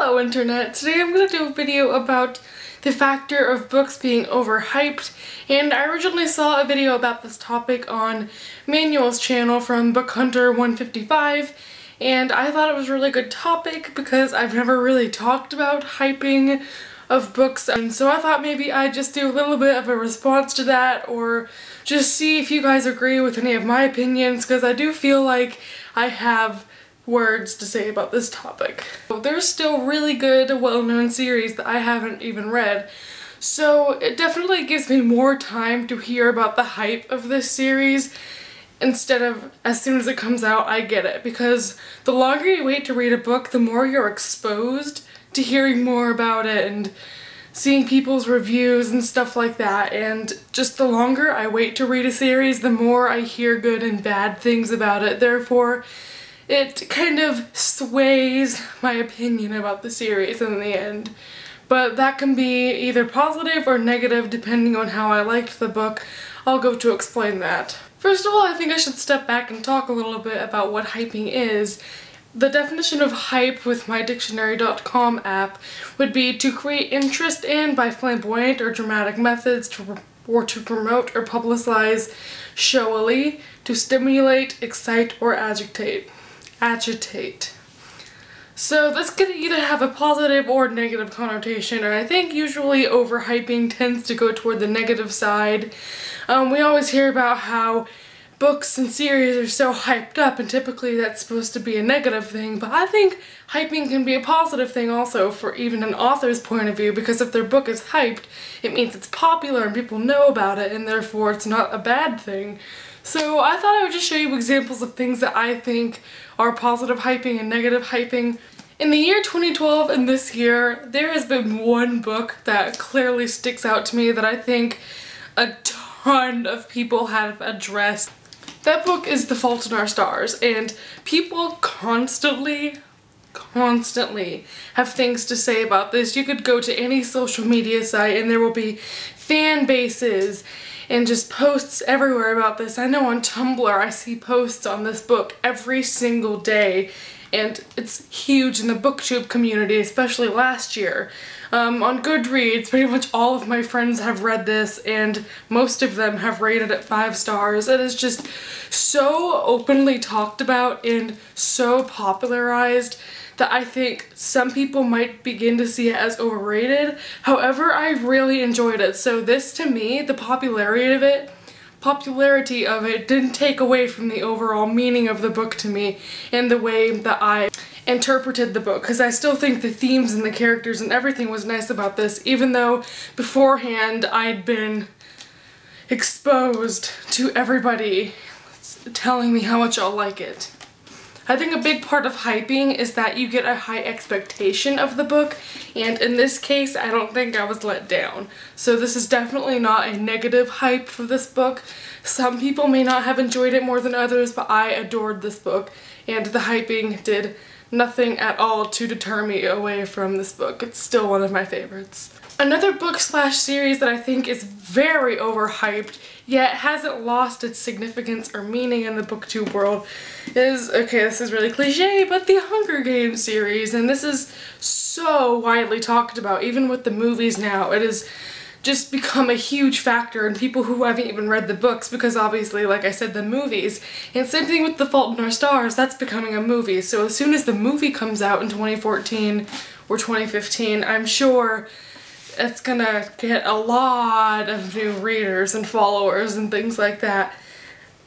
Hello Internet! Today I'm going to do a video about the factor of books being overhyped, and I originally saw a video about this topic on Manuel's channel from Book Hunter 155, and I thought it was a really good topic because I've never really talked about hyping of books, and so I thought maybe I'd just do a little bit of a response to that, or just see if you guys agree with any of my opinions, because I do feel like I have words to say about this topic. There's still really good, well-known series that I haven't even read, so it definitely gives me more time to hear about the hype of this series instead of as soon as it comes out I get it, because the longer you wait to read a book, the more you're exposed to hearing more about it and seeing people's reviews and stuff like that, and just the longer I wait to read a series, the more I hear good and bad things about it. Therefore, it kind of sways my opinion about the series in the end. But that can be either positive or negative depending on how I liked the book. I'll go to explain that. First of all, I think I should step back and talk a little bit about what hyping is. The definition of hype with my dictionary.com app would be to create interest in by flamboyant or dramatic methods, or to promote or publicize showily, to stimulate, excite, or agitate. So this could either have a positive or negative connotation, and I think usually overhyping tends to go toward the negative side. We always hear about how books and series are so hyped up, and typically that's supposed to be a negative thing, but I think hyping can be a positive thing also for even an author's point of view, because if their book is hyped, it means it's popular and people know about it, and therefore it's not a bad thing. So I thought I would just show you examples of things that I think are positive hyping and negative hyping. In the year 2012 and this year, there has been one book that clearly sticks out to me that I think a ton of people have addressed. That book is The Fault in Our Stars, and people constantly have things to say about this. You could go to any social media site and there will be fan bases and just posts everywhere about this. I know on Tumblr I see posts on this book every single day, and it's huge in the booktube community, especially last year. On Goodreads, pretty much all of my friends have read this, and most of them have rated it 5 stars. It is just so openly talked about and so popularized that I think some people might begin to see it as overrated. However, I really enjoyed it. So this, to me, the popularity of it didn't take away from the overall meaning of the book to me and the way that I interpreted the book, because I still think the themes and the characters and everything was nice about this, even though beforehand I'd been exposed to everybody telling me how much I'll like it. I think a big part of hyping is that you get a high expectation of the book, and in this case I don't think I was let down. So this is definitely not a negative hype for this book. Some people may not have enjoyed it more than others, but I adored this book, and the hyping did nothing at all to deter me away from this book. It's still one of my favorites. Another book/series that I think is very overhyped, yet hasn't lost its significance or meaning in the booktube world is, okay, this is really cliche, but the Hunger Games series, and this is so widely talked about, even with the movies now. It has just become a huge factor in people who haven't even read the books, because obviously, like I said, the movies. And same thing with The Fault in Our Stars, that's becoming a movie. So as soon as the movie comes out in 2014 or 2015, I'm sure it's gonna get a lot of new readers and followers and things like that.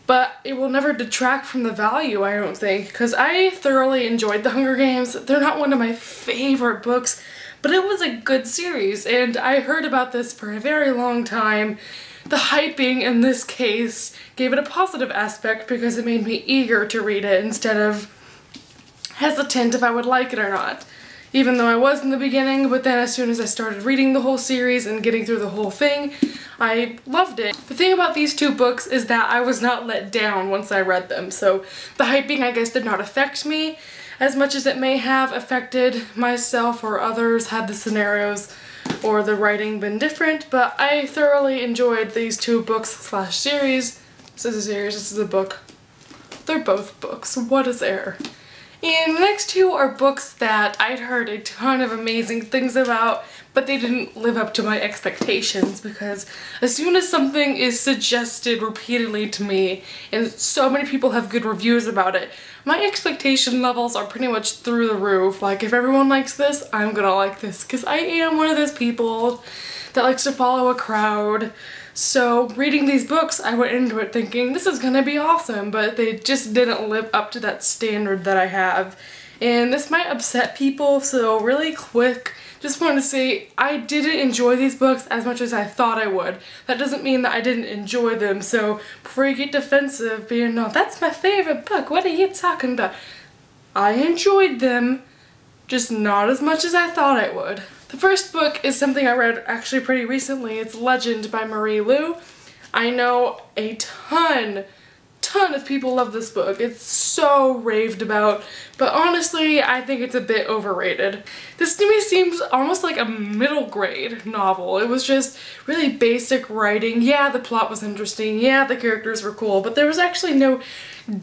But it will never detract from the value, I don't think, because I thoroughly enjoyed The Hunger Games. They're not one of my favorite books, but it was a good series, and I heard about this for a very long time. The hyping in this case gave it a positive aspect because it made me eager to read it instead of hesitant if I would like it or not. Even though I was in the beginning, but then as soon as I started reading the whole series and getting through the whole thing, I loved it. The thing about these two books is that I was not let down once I read them, so the hyping, I guess, did not affect me as much as it may have affected myself or others had the scenarios or the writing been different, but I thoroughly enjoyed these two books/series. This is a series, this is a book. They're both books. What is there? And the next two are books that I'd heard a ton of amazing things about, but they didn't live up to my expectations, because as soon as something is suggested repeatedly to me and so many people have good reviews about it, my expectation levels are pretty much through the roof. Like, if everyone likes this, I'm gonna like this, because I am one of those people that likes to follow a crowd. So reading these books, I went into it thinking this is gonna be awesome, but they just didn't live up to that standard that I have. And this might upset people, so really quick, just wanted to say I didn't enjoy these books as much as I thought I would. That doesn't mean that I didn't enjoy them, so before you get defensive being, no, that's my favorite book, what are you talking about? I enjoyed them, just not as much as I thought I would. The first book is something I read actually pretty recently. It's Legend by Marie Lu. I know a ton of people love this book. It's so raved about, but honestly, I think it's a bit overrated. This to me seems almost like a middle grade novel. It was just really basic writing. Yeah, the plot was interesting. Yeah, the characters were cool, but there was actually no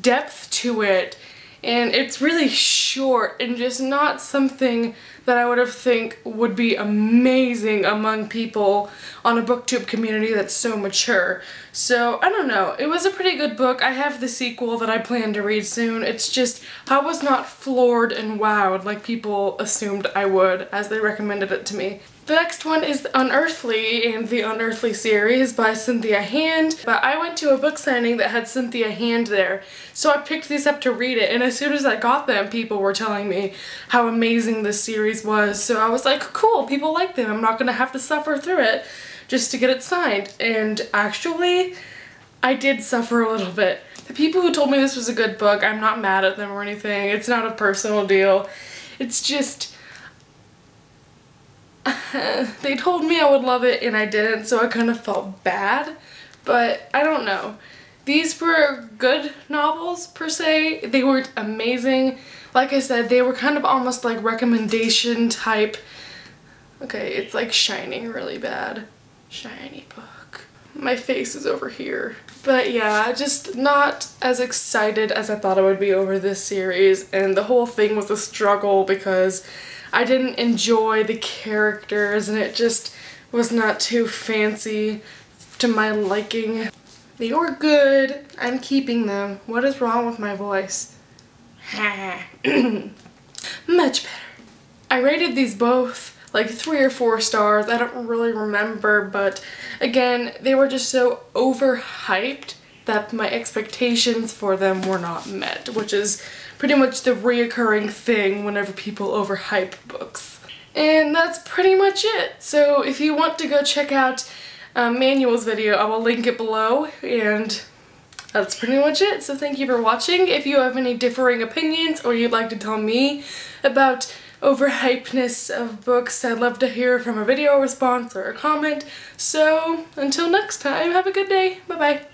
depth to it. And it's really short and just not something that I would have think would be amazing among people on a booktube community that's so mature. So, I don't know. It was a pretty good book. I have the sequel that I plan to read soon. It's just, I was not floored and wowed like people assumed I would as they recommended it to me. The next one is Unearthly and the Unearthly series by Cynthia Hand, but I went to a book signing that had Cynthia Hand there, so I picked these up to read it, and as soon as I got them, people were telling me how amazing this series was, so I was like, cool, people like them, I'm not gonna have to suffer through it just to get it signed. And actually, I did suffer a little bit. The people who told me this was a good book, I'm not mad at them or anything, it's not a personal deal, it's just, they told me I would love it and I didn't, so I kind of felt bad, but I don't know. These were good novels per se. They weren't amazing. Like I said, they were kind of almost like recommendation type. Okay, it's like shining really bad. Shiny book. My face is over here. But yeah, just not as excited as I thought I would be over this series, and the whole thing was a struggle because I didn't enjoy the characters and it just was not too fancy to my liking. They were good. I'm keeping them. What is wrong with my voice? Much better. I rated these both like 3 or 4 stars. I don't really remember, but again, they were just so overhyped that my expectations for them were not met, which is pretty much the reoccurring thing whenever people overhype books. And that's pretty much it. So if you want to go check out Manuel's video, I will link it below, and that's pretty much it. So thank you for watching. If you have any differing opinions or you'd like to tell me about overhypeness of books, I'd love to hear from a video response or a comment. So until next time, have a good day. Bye bye.